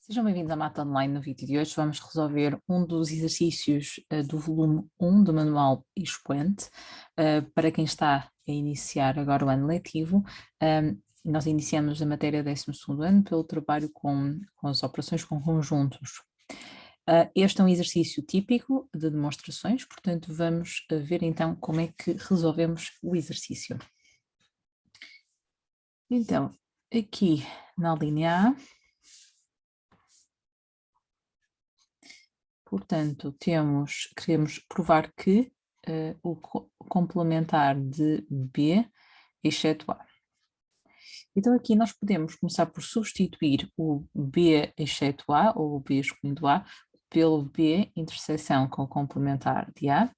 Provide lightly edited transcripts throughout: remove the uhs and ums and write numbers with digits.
Sejam bem-vindos à Mata Online. No vídeo de hoje vamos resolver um dos exercícios do volume 1 do Manual Expoente. Para quem está a iniciar agora o ano letivo, nós iniciamos a matéria 12º ano pelo trabalho com as operações com conjuntos. Este é um exercício típico de demonstrações, portanto vamos ver então como é que resolvemos o exercício. Então, aqui na linha A, portanto, queremos provar que o complementar de B exceto A. Então aqui nós podemos começar por substituir o B exceto A, ou o B excluindo A, pelo B interseção com o complementar de A,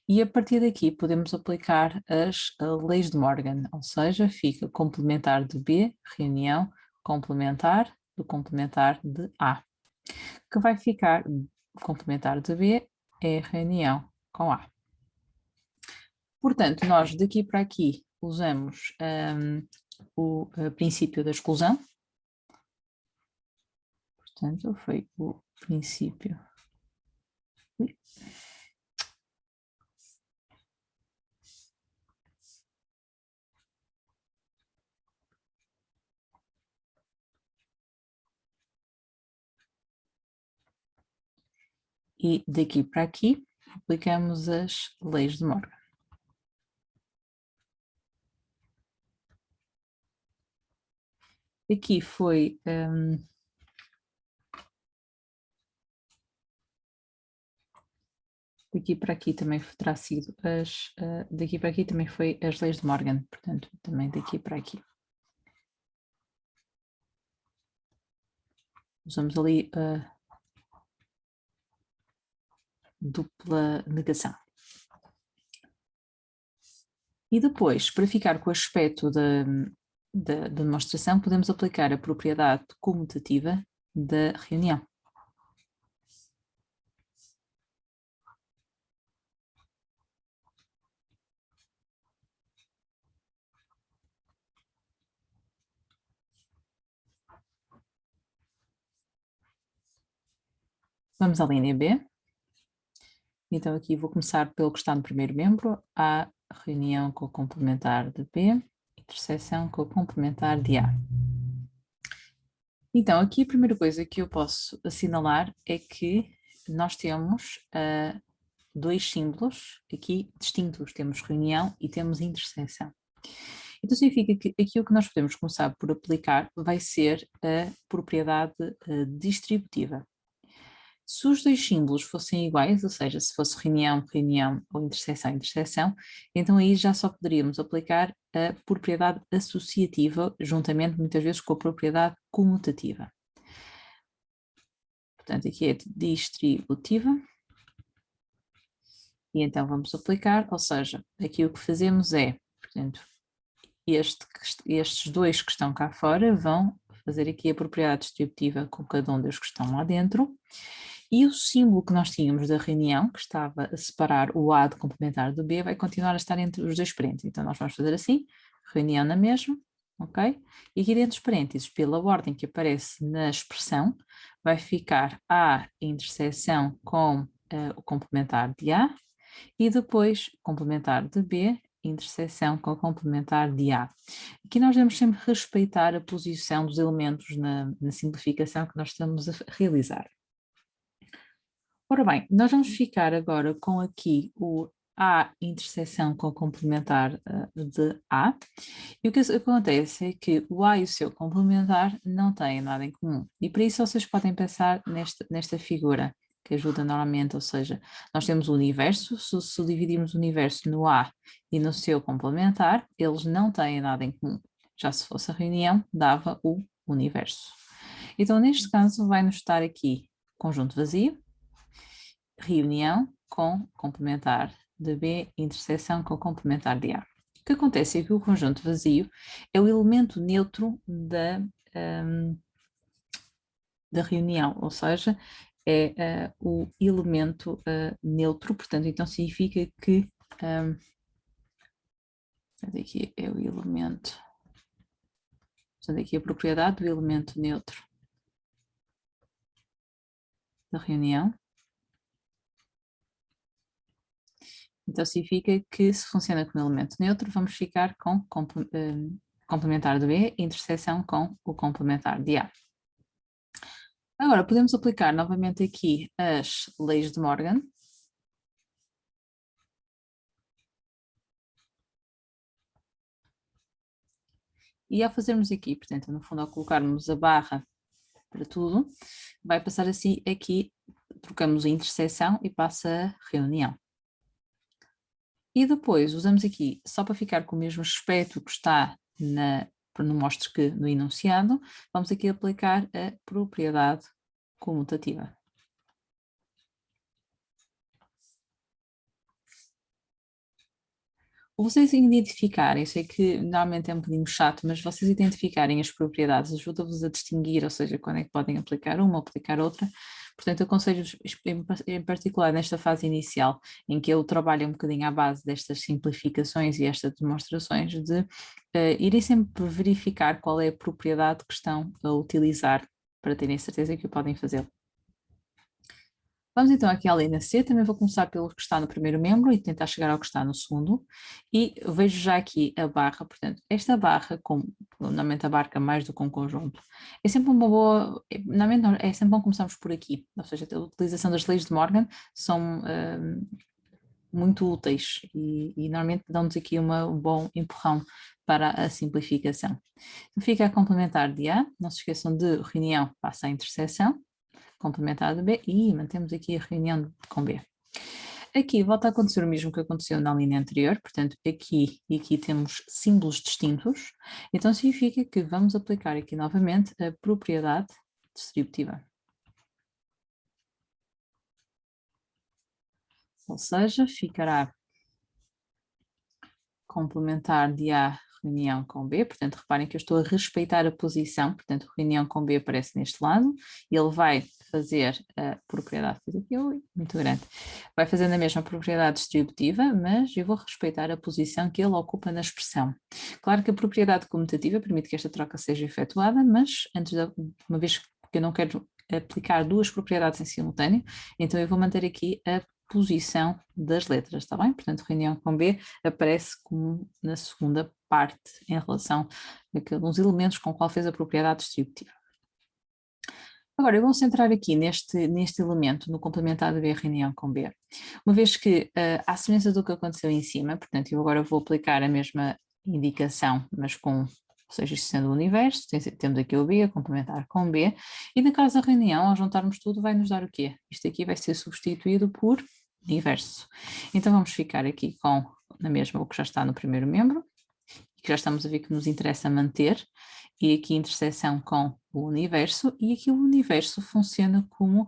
e a partir daqui podemos aplicar as leis de Morgan, ou seja, fica complementar de B, reunião, complementar do complementar de A, que vai ficar complementar de B é reunião com A. Portanto, nós daqui para aqui usamos o princípio da exclusão. Portanto, foi o princípio. E daqui para aqui aplicamos as leis de Morgan. Aqui foi daqui para aqui também terá sido daqui para aqui também foi as leis de Morgan, portanto também daqui para aqui. Usamos ali a dupla negação. E depois, para ficar com o aspecto da demonstração, podemos aplicar a propriedade comutativa da reunião. Vamos à linha B. Então aqui vou começar pelo que está no primeiro membro, A reunião com o complementar de B, interseção com o complementar de A. Então aqui a primeira coisa que eu posso assinalar é que nós temos dois símbolos aqui distintos, temos reunião e temos interseção. Então significa que aqui o que nós podemos começar por aplicar vai ser a propriedade distributiva. Se os dois símbolos fossem iguais, ou seja, se fosse reunião, reunião ou interseção, interseção, então aí já só poderíamos aplicar a propriedade associativa, juntamente muitas vezes com a propriedade comutativa. Portanto, aqui é distributiva. E então vamos aplicar, ou seja, aqui o que fazemos é, portanto, estes dois que estão cá fora vão fazer aqui a propriedade distributiva com cada um dos que estão lá dentro. E o símbolo que nós tínhamos da reunião, que estava a separar o A de complementar do B, vai continuar a estar entre os dois parênteses. Então nós vamos fazer assim, reunião na mesma, ok? E aqui dentro dos parênteses, pela ordem que aparece na expressão, vai ficar A interseção com o complementar de A, e depois complementar de B, interseção com o complementar de A. Aqui nós devemos sempre respeitar a posição dos elementos na simplificação que nós estamos a realizar. Ora bem, nós vamos ficar agora com aqui o A interseção com o complementar de A, e o que acontece é que o A e o seu complementar não têm nada em comum, e para isso vocês podem pensar nesta figura, que ajuda normalmente, ou seja, nós temos o universo, se dividirmos o universo no A e no seu complementar, eles não têm nada em comum, já se fosse a reunião, dava o universo. Então neste caso vai-nos estar aqui conjunto vazio, reunião com complementar de B, interseção com complementar de A. O que acontece é que o conjunto vazio é o elemento neutro da reunião, ou seja, é o elemento neutro, portanto, então significa que aqui é o elemento, portanto, aqui a propriedade do elemento neutro da reunião. Então significa que se funciona com elemento neutro, vamos ficar com complementar de B, interseção com o complementar de A. Agora podemos aplicar novamente aqui as leis de Morgan. E ao fazermos aqui, portanto, no fundo ao colocarmos a barra para tudo, vai passar assim aqui, trocamos a interseção e passa a reunião. E depois usamos aqui, só para ficar com o mesmo aspecto que está no mostre que no enunciado, vamos aqui aplicar a propriedade comutativa. Vocês identificarem, eu sei que normalmente é um bocadinho chato, mas vocês identificarem as propriedades ajuda-vos a distinguir, ou seja, quando é que podem aplicar uma ou aplicar outra. Portanto, aconselho-vos, em particular nesta fase inicial, em que eu trabalho um bocadinho à base destas simplificações e estas demonstrações, de irem sempre verificar qual é a propriedade que estão a utilizar, para terem certeza que o podem fazer. Vamos então aqui à linha C, também vou começar pelo que está no primeiro membro e tentar chegar ao que está no segundo. E vejo já aqui a barra, portanto, esta barra, normalmente abarca mais do que um conjunto, é sempre uma boa, normalmente é sempre bom começarmos por aqui, ou seja, a utilização das leis de Morgan são muito úteis e normalmente dão-nos aqui um bom empurrão para a simplificação. Então fica a complementar de A, não se esqueçam de reunião passa a interseção, complementar de B e mantemos aqui a reunião com B. Aqui volta a acontecer o mesmo que aconteceu na linha anterior, portanto aqui e aqui temos símbolos distintos, então significa que vamos aplicar aqui novamente a propriedade distributiva. Ou seja, ficará complementar de A reunião com B, portanto reparem que eu estou a respeitar a posição, portanto reunião com B aparece neste lado, e ele vai fazer a propriedade, muito grande, vai fazendo a mesma propriedade distributiva, mas eu vou respeitar a posição que ele ocupa na expressão. Claro que a propriedade comutativa permite que esta troca seja efetuada, mas uma vez que eu não quero aplicar duas propriedades em simultâneo, então eu vou manter aqui a posição das letras, está bem? Portanto, reunião com B aparece como na segunda parte em relação a alguns elementos com o qual fez a propriedade distributiva. Agora, eu vou centrar aqui neste elemento, no complementar de B, reunião com B. Uma vez que, à semelhança do que aconteceu em cima, portanto, eu agora vou aplicar a mesma indicação, mas com, ou seja, isto sendo o universo, temos aqui o B, a complementar com B, e na casa da reunião, ao juntarmos tudo, vai nos dar o quê? Isto aqui vai ser substituído por universo. Então vamos ficar aqui com, na mesma, o que já está no primeiro membro, e que já estamos a ver que nos interessa manter, e aqui interseção com o universo, e aqui o universo funciona como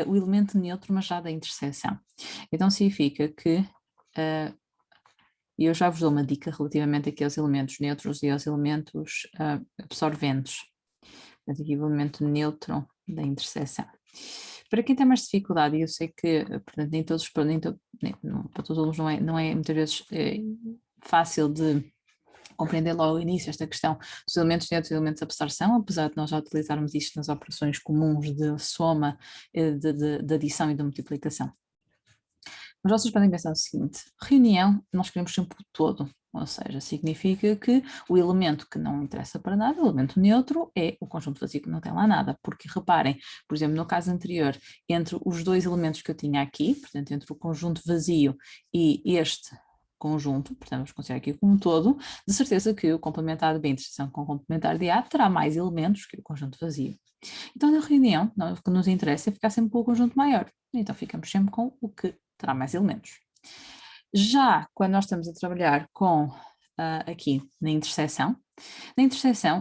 o elemento neutro, mas já da interseção. Então significa que, eu já vos dou uma dica relativamente aqui aos elementos neutros e aos elementos absorventes. Portanto, aqui o elemento neutro da interseção. Para quem tem mais dificuldade, e eu sei que, portanto, nem todos, para todos os alunos não é muitas vezes fácil de compreender logo ao início esta questão dos elementos neutros e elementos de absorção, apesar de nós já utilizarmos isto nas operações comuns de soma, de adição e de multiplicação. Mas vocês podem pensar o seguinte: reunião, nós queremos sempre o todo, ou seja, significa que o elemento que não interessa para nada, o elemento neutro, é o conjunto vazio que não tem lá nada, porque reparem, por exemplo, no caso anterior, entre os dois elementos que eu tinha aqui, portanto, entre o conjunto vazio e este conjunto, portanto, vamos considerar aqui como um todo, de certeza que o complementar de B, interseção com o complementar de A, terá mais elementos que o conjunto vazio. Então, na reunião, o que nos interessa é ficar sempre com o conjunto maior, então ficamos sempre com o que terá mais elementos. Já quando nós estamos a trabalhar com aqui na interseção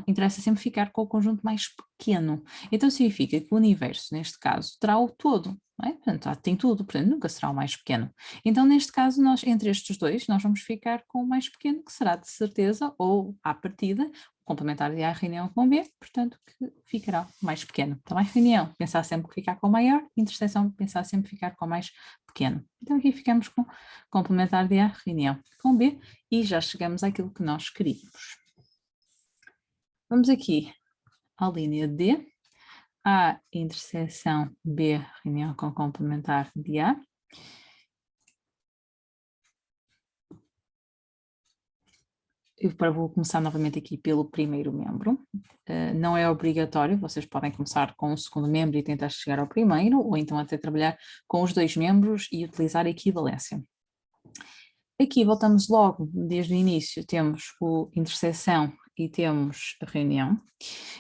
interessa sempre ficar com o conjunto mais pequeno. Então significa que o universo, neste caso, terá o todo, não é? Portanto, tem tudo, portanto nunca será o mais pequeno. Então neste caso, entre estes dois, nós vamos ficar com o mais pequeno, que será de certeza, ou à partida, complementar de A reunião com B, portanto que ficará mais pequeno. Também reunião, pensar sempre que ficar com o maior, interseção, pensar sempre ficar com o mais pequeno. Então aqui ficamos com complementar de A reunião com B e já chegamos àquilo que nós queríamos. Vamos aqui à linha D. A interseção B, reunião com complementar de A. Eu vou começar novamente aqui pelo primeiro membro. Não é obrigatório, vocês podem começar com o segundo membro e tentar chegar ao primeiro, ou então até trabalhar com os dois membros e utilizar a equivalência. Aqui voltamos logo, desde o início, temos o interseção e temos a reunião.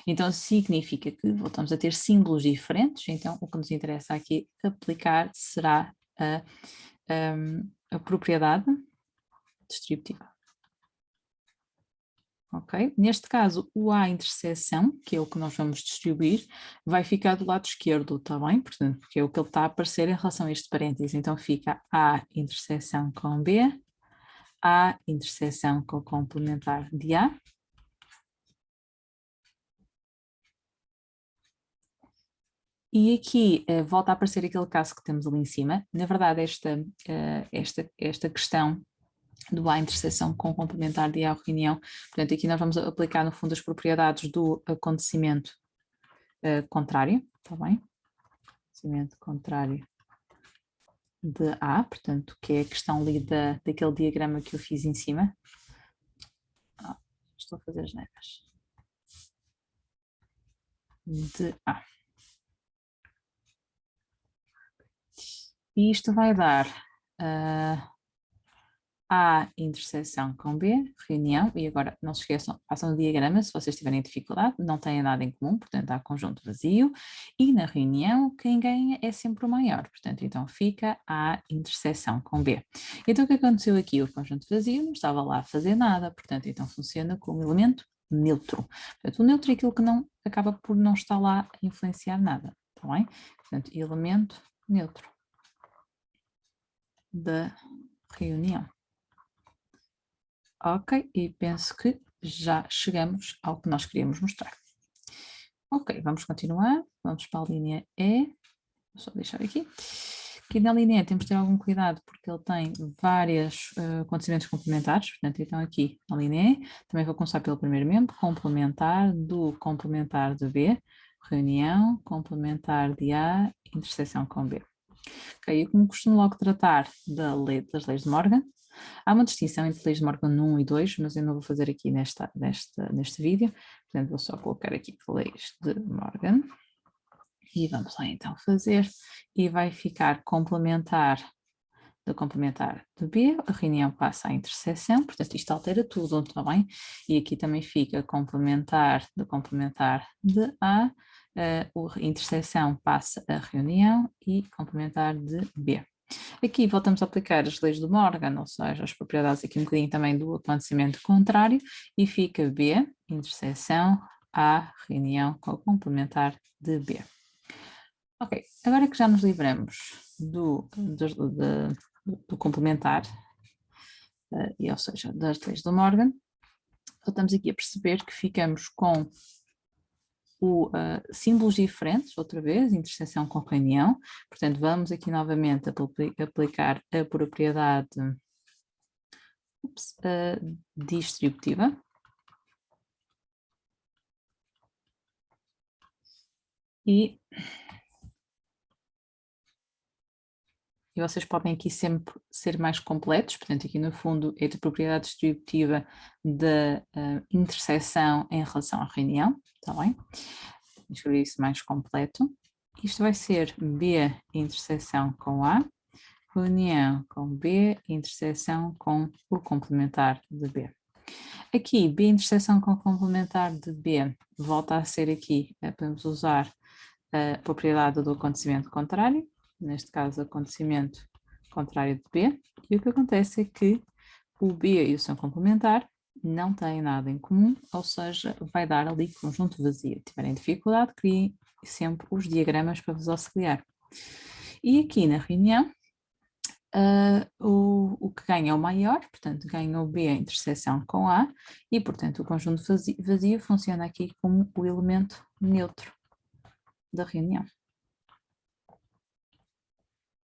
Então significa que voltamos a ter símbolos diferentes, então o que nos interessa aqui aplicar será a propriedade distributiva. Ok? Neste caso, o A interseção, que é o que nós vamos distribuir, vai ficar do lado esquerdo, está bem? Portanto, porque é o que ele está a aparecer em relação a este parênteses. Então fica A interseção com B, A interseção com o complementar de A. E aqui volta a aparecer aquele caso que temos ali em cima. Na verdade, esta questão do A interseção com complementar de A reunião, portanto, aqui nós vamos aplicar no fundo as propriedades do acontecimento contrário, está bem? Acontecimento contrário de A, portanto, que é a questão ali daquele diagrama que eu fiz em cima. Estou a fazer as neiras. De A. E isto vai dar A interseção com B, reunião, e agora não se esqueçam, façam o diagrama se vocês tiverem dificuldade, não têm nada em comum, portanto há conjunto vazio, e na reunião quem ganha é sempre o maior, portanto então fica A interseção com B. Então o que aconteceu aqui? O conjunto vazio não estava lá a fazer nada, portanto então funciona como elemento neutro. Portanto o neutro é aquilo que não acaba por não estar lá a influenciar nada, está bem? Portanto elemento neutro da reunião. Ok, e penso que já chegamos ao que nós queríamos mostrar. Ok, vamos continuar, vamos para a linha E, vou só deixar aqui. Aqui na linha E temos de ter algum cuidado porque ele tem vários acontecimentos complementares, portanto, então aqui na linha E, também vou começar pelo primeiro membro, complementar do complementar de B, reunião, complementar de A, interseção com B. Ok, eu como costumo logo tratar das leis de Morgan. Há uma distinção entre leis de Morgan 1 e 2, mas eu não vou fazer aqui neste vídeo, portanto vou só colocar aqui leis de Morgan. E vamos lá então fazer, e vai ficar complementar do complementar de B, a reunião passa à interseção, portanto isto altera tudo, está bem? E aqui também fica complementar do complementar de A, a interseção passa a reunião e complementar de B. Aqui voltamos a aplicar as leis do Morgan, ou seja, as propriedades aqui um bocadinho também do acontecimento contrário, e fica B, interseção, A, reunião com o complementar de B. Ok, agora que já nos livramos do complementar, e, ou seja, das leis do Morgan, voltamos aqui a perceber que ficamos com símbolos diferentes, outra vez, interseção com reunião, portanto vamos aqui novamente aplicar a propriedade distributiva. E vocês podem aqui sempre ser mais completos, portanto aqui no fundo é de propriedade distributiva da interseção em relação à reunião, está bem? Vou escrever isso mais completo. Isto vai ser B interseção com A, reunião com B, interseção com o complementar de B. Aqui, B interseção com o complementar de B, volta a ser aqui, podemos usar a propriedade do acontecimento contrário, neste caso acontecimento contrário de B, e o que acontece é que o B e o seu complementar não têm nada em comum, ou seja, vai dar ali conjunto vazio. Se tiverem dificuldade, criem sempre os diagramas para vos auxiliar. E aqui na reunião, o que ganha é o maior, portanto ganha o B a interseção com A, e portanto o conjunto vazio funciona aqui como o elemento neutro da reunião.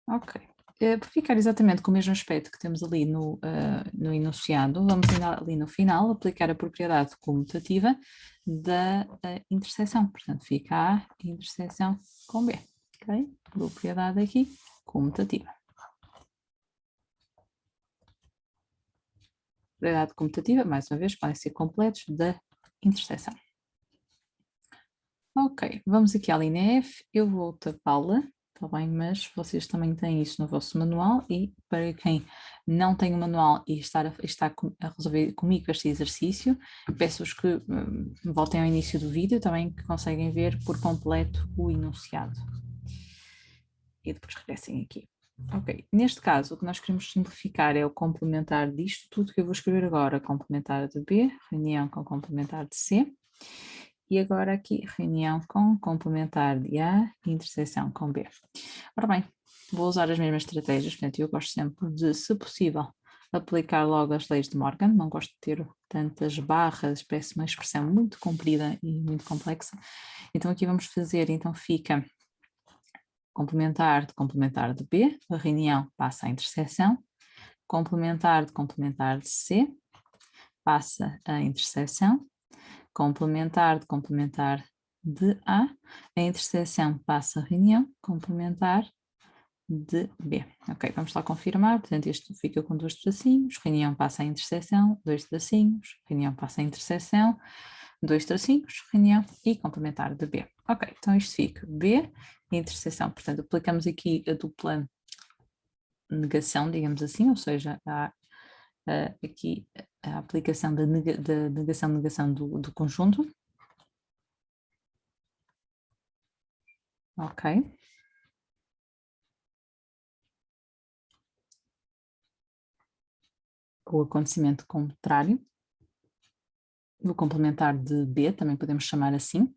Ok, por ficar exatamente com o mesmo aspecto que temos ali no enunciado, vamos ainda ali no final aplicar a propriedade comutativa da interseção. Portanto, fica A interseção com B. Ok? Propriedade aqui comutativa. Propriedade comutativa, mais uma vez, podem ser completos da interseção. Ok, vamos aqui à linha F, eu vou tapá-la, está bem, mas vocês também têm isso no vosso manual e para quem não tem o manual e está a resolver comigo este exercício, peço-vos que voltem ao início do vídeo também, que conseguem ver por completo o enunciado. E depois regressem aqui. Ok, neste caso o que nós queremos simplificar é o complementar disto tudo que eu vou escrever agora, complementar de B, reunião com complementar de C. E agora aqui, reunião com complementar de A e interseção com B. Ora bem, vou usar as mesmas estratégias, portanto eu gosto sempre de, se possível, aplicar logo as leis de Morgan, não gosto de ter tantas barras, parece uma expressão muito comprida e muito complexa. Então aqui vamos fazer, então fica complementar de B, a reunião passa à interseção, complementar de C, passa à interseção, complementar de A, a interseção passa a reunião, complementar de B. Ok, vamos lá confirmar, portanto isto fica com 2 tracinhos, reunião passa a interseção, 2 tracinhos, reunião passa a interseção, 2 tracinhos, reunião e complementar de B. Ok, então isto fica B, interseção, portanto aplicamos aqui a dupla negação, digamos assim, ou seja, há aqui a aplicação da negação do conjunto. Ok. O acontecimento contrário do complementar de B, também podemos chamar assim.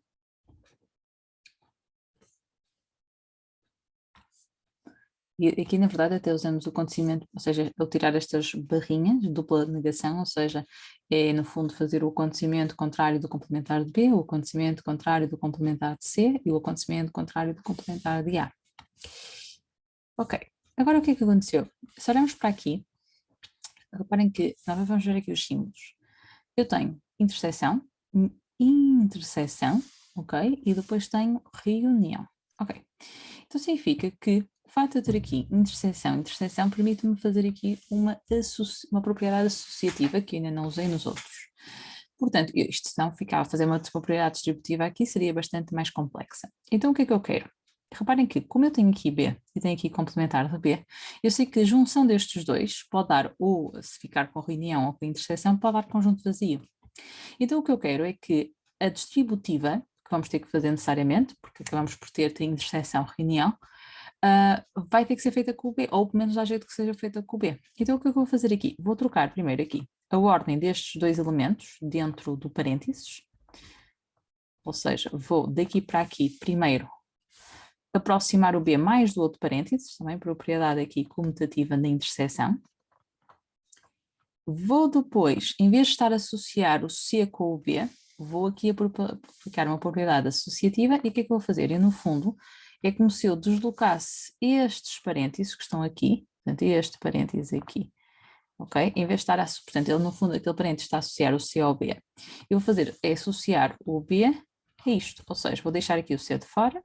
E aqui, na verdade, até usamos o acontecimento, ou seja, ao tirar estas barrinhas, dupla negação, ou seja, é no fundo fazer o acontecimento contrário do complementar de B, o acontecimento contrário do complementar de C e o acontecimento contrário do complementar de A. Ok, agora o que é que aconteceu? Se olharmos para aqui, reparem que nós vamos ver aqui os símbolos. Eu tenho interseção, ok? E depois tenho reunião, ok? Então significa que o facto de eu ter aqui interseção permite-me fazer aqui uma propriedade associativa que ainda não usei nos outros. Portanto, isto se não ficava a fazer uma propriedade distributiva aqui, seria bastante mais complexa. Então o que é que eu quero? Reparem que, como eu tenho aqui B e tenho aqui complementar de B, eu sei que a junção destes dois pode dar, ou se ficar com reunião ou com interseção, pode dar conjunto vazio. Então o que eu quero é que a distributiva, que vamos ter que fazer necessariamente, porque acabamos por ter interseção, reunião, vai ter que ser feita com o B, ou pelo menos há jeito que seja feita com o B. Então o que eu vou fazer aqui? Vou trocar primeiro aqui a ordem destes dois elementos dentro do parênteses, ou seja, vou daqui para aqui primeiro aproximar o B mais do outro parênteses, também propriedade aqui comutativa da interseção. Vou depois, em vez de estar a associar o C com o B, vou aqui aplicar uma propriedade associativa e o que é que eu vou fazer? Eu, no fundo, é como se eu deslocasse estes parênteses que estão aqui, portanto, este parêntese aqui, ok? Em vez de estar a, portanto, ele no fundo, aquele parêntese está a associar o C ao B. Eu vou fazer é associar o B a isto, ou seja, vou deixar aqui o C de fora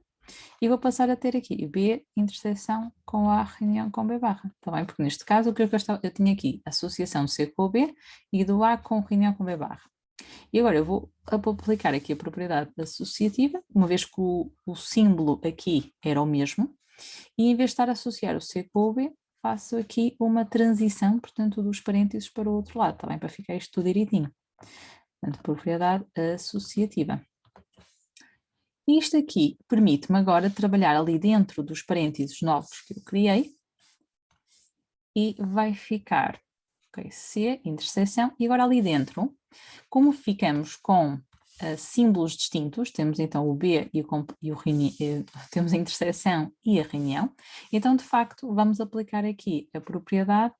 e vou passar a ter aqui B interseção com A reunião com B barra, tá bem? Porque neste caso o que eu tinha aqui, associação C com o B e do A com reunião com B barra. E agora eu vou aplicar aqui a propriedade associativa, uma vez que o símbolo aqui era o mesmo, e em vez de estar a associar o C com o B, faço aqui uma transição, portanto, dos parênteses para o outro lado, tá bem? Para ficar isto tudo direitinho. Portanto, propriedade associativa. Isto aqui permite-me agora trabalhar ali dentro dos parênteses novos que eu criei e vai ficar, ok, C, interseção, e agora ali dentro, como ficamos com símbolos distintos, temos então o B e temos a interseção e a reunião, então de facto vamos aplicar aqui a propriedade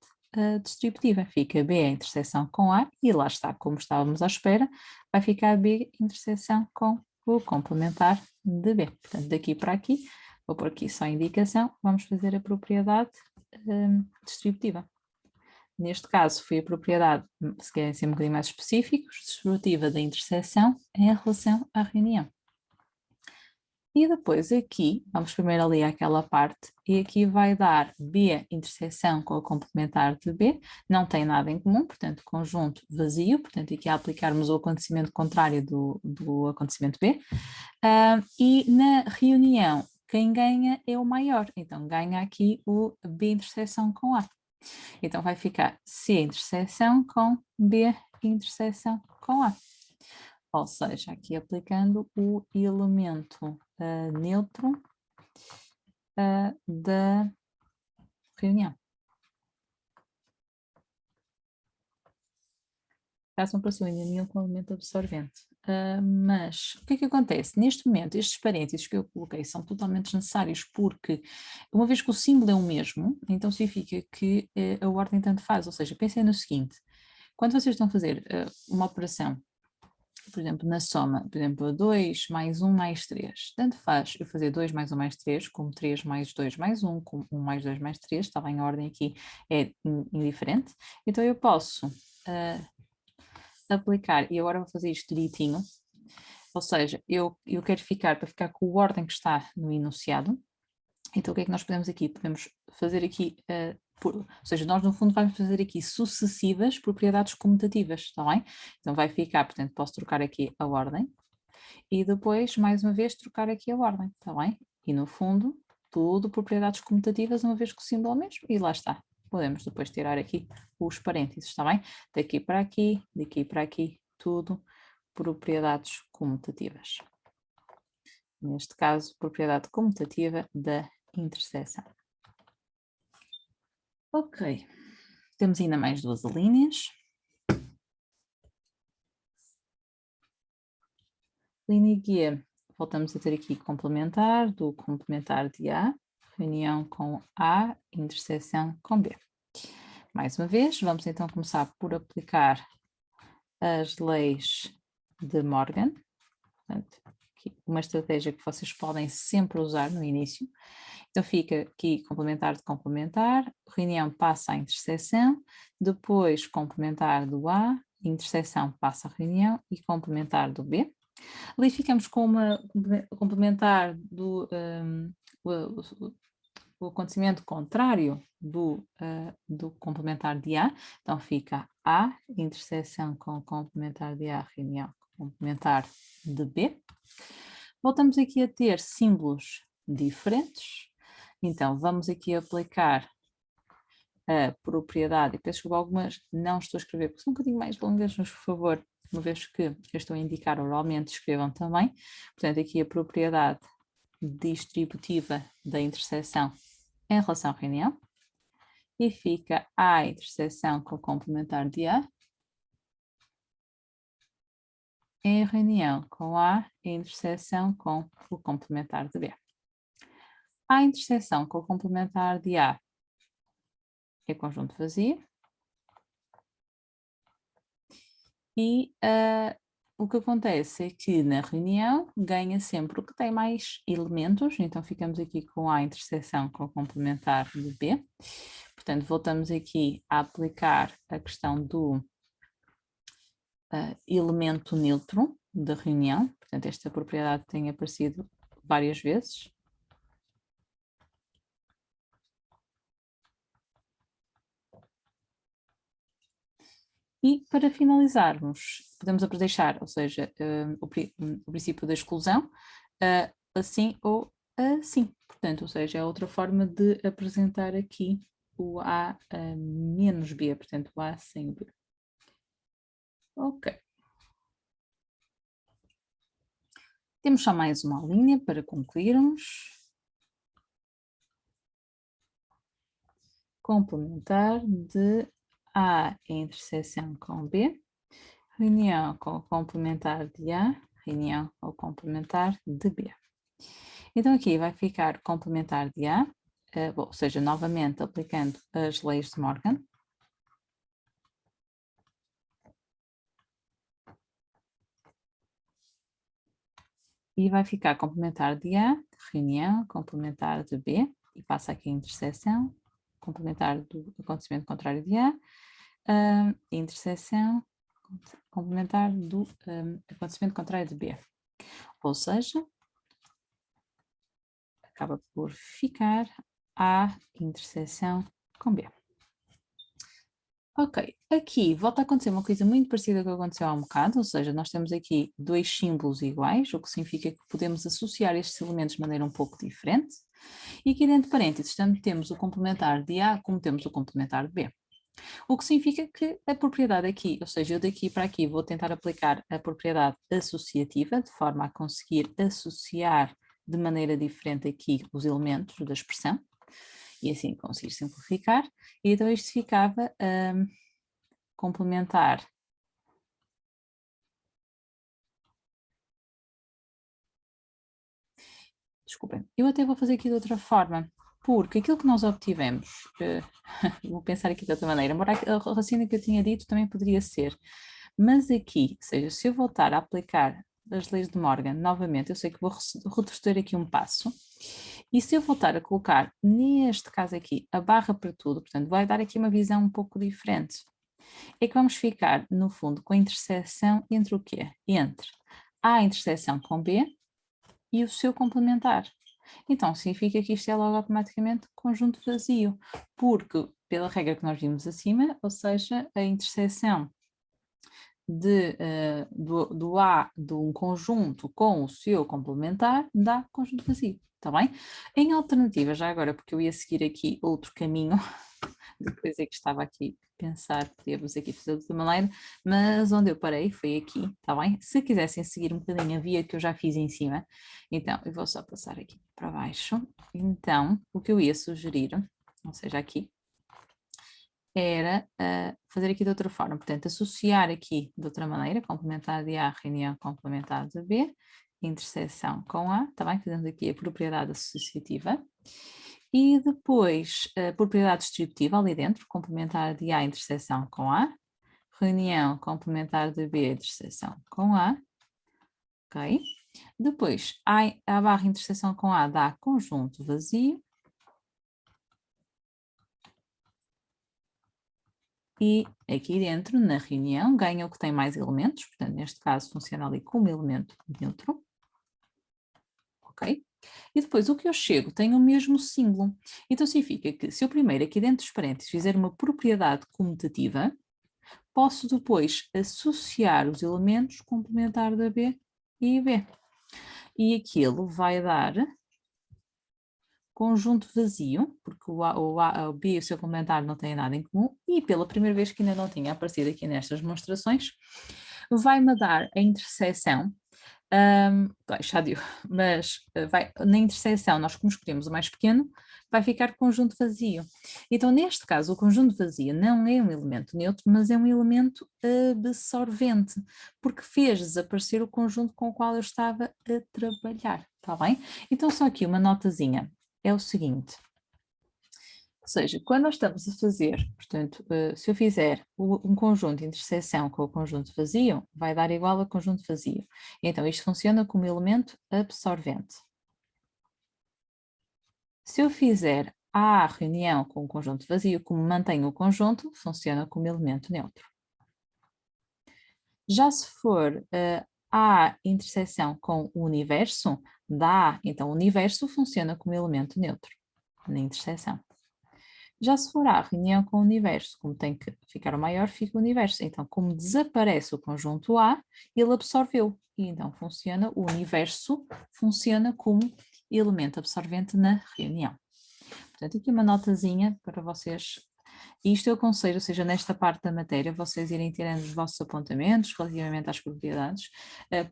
distributiva, fica B a interseção com A e lá está, como estávamos à espera, vai ficar B interseção com o complementar de B. Portanto, daqui para aqui, vou pôr aqui só a indicação, vamos fazer a propriedade distributiva. Neste caso foi a propriedade, se querem ser um bocadinho mais específicos, distributiva da interseção em relação à reunião. E depois aqui, vamos primeiro ali àquela parte, e aqui vai dar B interseção com a complementar de B, não tem nada em comum, portanto conjunto vazio, portanto aqui a aplicarmos o acontecimento contrário do acontecimento B, e na reunião quem ganha é o maior, então ganha aqui o B interseção com A. Então vai ficar C interseção com B interseção com A. Ou seja, aqui aplicando o elemento neutro da reunião. Caso não pareça ainda nenhum com elemento absorvente. Mas o que é que acontece? Neste momento, estes parênteses que eu coloquei são totalmente desnecessários porque, uma vez que o símbolo é o mesmo, então significa que a ordem tanto faz. Ou seja, pensem no seguinte: quando vocês estão a fazer uma operação, por exemplo, na soma, por exemplo, 2 mais 1 mais 3, tanto faz eu fazer 2 mais 1 mais 3, como 3 mais 2 mais 1, como 1 mais 2 mais 3, está bem, a ordem aqui é indiferente, então eu posso aplicar, e agora vou fazer isto direitinho, ou seja, eu quero ficar, para ficar com a ordem que está no enunciado, então o que é que nós podemos aqui? Podemos fazer aqui, ou seja, nós no fundo vamos fazer aqui sucessivas propriedades comutativas, está bem? Então vai ficar, portanto posso trocar aqui a ordem e depois mais uma vez trocar aqui a ordem, está bem? E no fundo tudo propriedades comutativas uma vez que o símbolo é o mesmo e lá está. Podemos depois tirar aqui os parênteses, está bem? Daqui para aqui, tudo propriedades comutativas. Neste caso, propriedade comutativa da interseção. Ok, temos ainda mais duas linhas. Linha G, voltamos a ter aqui complementar, do complementar de A, reunião com A, interseção com B. Mais uma vez, vamos então começar por aplicar as leis de Morgan. Portanto, uma estratégia que vocês podem sempre usar no início. Então fica aqui complementar de complementar, reunião passa à interseção, depois complementar do A, interseção passa à reunião e complementar do B. Ali ficamos com uma complementar do o acontecimento contrário do complementar de A, então fica A, interseção com complementar de A, reunião complementar de B. Voltamos aqui a ter símbolos diferentes, então vamos aqui aplicar a propriedade, e peço que algumas não estou a escrever, porque são um bocadinho mais longas, mas por favor, uma vez que eu estou a indicar oralmente, escrevam também. Portanto, aqui a propriedade distributiva da interseção em relação à reunião, e fica A interseção com o complementar de A, em reunião com A, interseção com o complementar de B. A interseção com o complementar de A é conjunto vazio, e o que acontece é que na reunião ganha sempre o que tem mais elementos, então ficamos aqui com A interseção com o complementar de B. Portanto, voltamos aqui a aplicar a questão do elemento neutro da reunião, portanto esta propriedade tem aparecido várias vezes. E para finalizarmos, podemos deixar, ou seja, o princípio da exclusão, assim ou assim. Portanto, ou seja, é outra forma de apresentar aqui o A menos B, portanto, o A sem B. Ok. Temos só mais uma linha para concluirmos. Complementar de A em interseção com B, reunião com o complementar de A, reunião com o complementar de B. Então aqui vai ficar complementar de A, ou seja, novamente aplicando as leis de Morgan. E vai ficar complementar de A, reunião, complementar de B, e passa aqui a interseção, complementar do acontecimento contrário de A, interseção complementar do acontecimento contrário de B. Ou seja, acaba por ficar A interseção com B. Ok, aqui volta a acontecer uma coisa muito parecida com o que aconteceu há um bocado, ou seja, nós temos aqui dois símbolos iguais, o que significa que podemos associar estes elementos de maneira um pouco diferente, e aqui dentro de parênteses tanto temos o complementar de A como temos o complementar de B. O que significa que a propriedade aqui, ou seja, eu daqui para aqui vou tentar aplicar a propriedade associativa, de forma a conseguir associar de maneira diferente aqui os elementos da expressão, e assim conseguir simplificar, e então isto ficava complementar desculpem, eu até vou fazer aqui de outra forma, porque aquilo que nós obtivemos, vou pensar aqui de outra maneira, embora a raciocínio que eu tinha dito também poderia ser, mas aqui, ou seja, se eu voltar a aplicar as leis de Morgan novamente, eu sei que vou retroceder aqui um passo, e se eu voltar a colocar, neste caso aqui, a barra para tudo, portanto, vai dar aqui uma visão um pouco diferente. É que vamos ficar, no fundo, com a interseção entre o quê? Entre A interseção com B e o seu complementar. Então, significa que isto é logo automaticamente conjunto vazio, porque, pela regra que nós vimos acima, ou seja, a interseção do A de um conjunto com o seu complementar dá conjunto vazio, está bem? Em alternativa, já agora, porque eu ia seguir aqui outro caminho, depois é que estava aqui a pensar, podíamos aqui fazer de outra maneira, mas onde eu parei foi aqui, está bem? Se quisessem seguir um bocadinho a via que eu já fiz em cima, então eu vou só passar aqui para baixo, então o que eu ia sugerir, ou seja, aqui, era fazer aqui de outra forma, portanto, associar aqui de outra maneira, complementar de A, reunião complementar de B, interseção com A, está bem? Fazendo aqui a propriedade associativa. E depois a propriedade distributiva ali dentro, complementar de A, interseção com A, reunião complementar de B, interseção com A, ok? Depois, A barra interseção com A dá conjunto vazio, e aqui dentro, na reunião, ganha o que tem mais elementos, portanto, neste caso funciona ali como elemento neutro, ok? E depois o que eu chego tem o mesmo símbolo, então significa que se eu primeiro aqui dentro dos parênteses fizer uma propriedade comutativa, posso depois associar os elementos complementar da B e B, e aquilo vai dar conjunto vazio, porque o B e o seu complementar não têm nada em comum, e pela primeira vez que ainda não tinha aparecido aqui nestas demonstrações, vai-me dar a interseção, já deu, mas na interseção, nós como escolhemos o mais pequeno, vai ficar conjunto vazio. Então, neste caso, o conjunto vazio não é um elemento neutro, mas é um elemento absorvente, porque fez desaparecer o conjunto com o qual eu estava a trabalhar, está bem? Então, só aqui uma notazinha. É o seguinte, ou seja, quando nós estamos a fazer, portanto, se eu fizer um conjunto de interseção com o conjunto vazio, vai dar igual a conjunto vazio. Então, isto funciona como elemento absorvente. Se eu fizer A reunião com o conjunto vazio, como mantenho o conjunto, funciona como elemento neutro. Já se for A interseção com o universo, então o universo funciona como elemento neutro na interseção. Já se for A reunião com o universo, como tem que ficar o maior, fica o universo. Então, como desaparece o conjunto A, ele absorveu. E então o universo funciona como elemento absorvente na reunião. Portanto, aqui uma notazinha para vocês. Isto eu aconselho, ou seja, nesta parte da matéria, vocês irem tirando os vossos apontamentos relativamente às propriedades,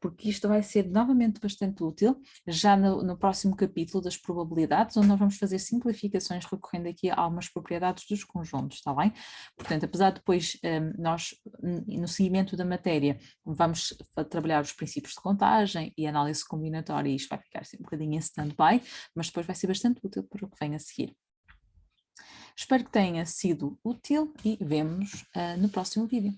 porque isto vai ser novamente bastante útil, já no próximo capítulo das probabilidades, onde nós vamos fazer simplificações recorrendo aqui a algumas propriedades dos conjuntos, está bem? Portanto, apesar de depois nós, no seguimento da matéria, vamos trabalhar os princípios de contagem e análise combinatória, e isto vai ficar assim, um bocadinho em stand-by, mas depois vai ser bastante útil para o que vem a seguir. Espero que tenha sido útil e vemo-nos no próximo vídeo.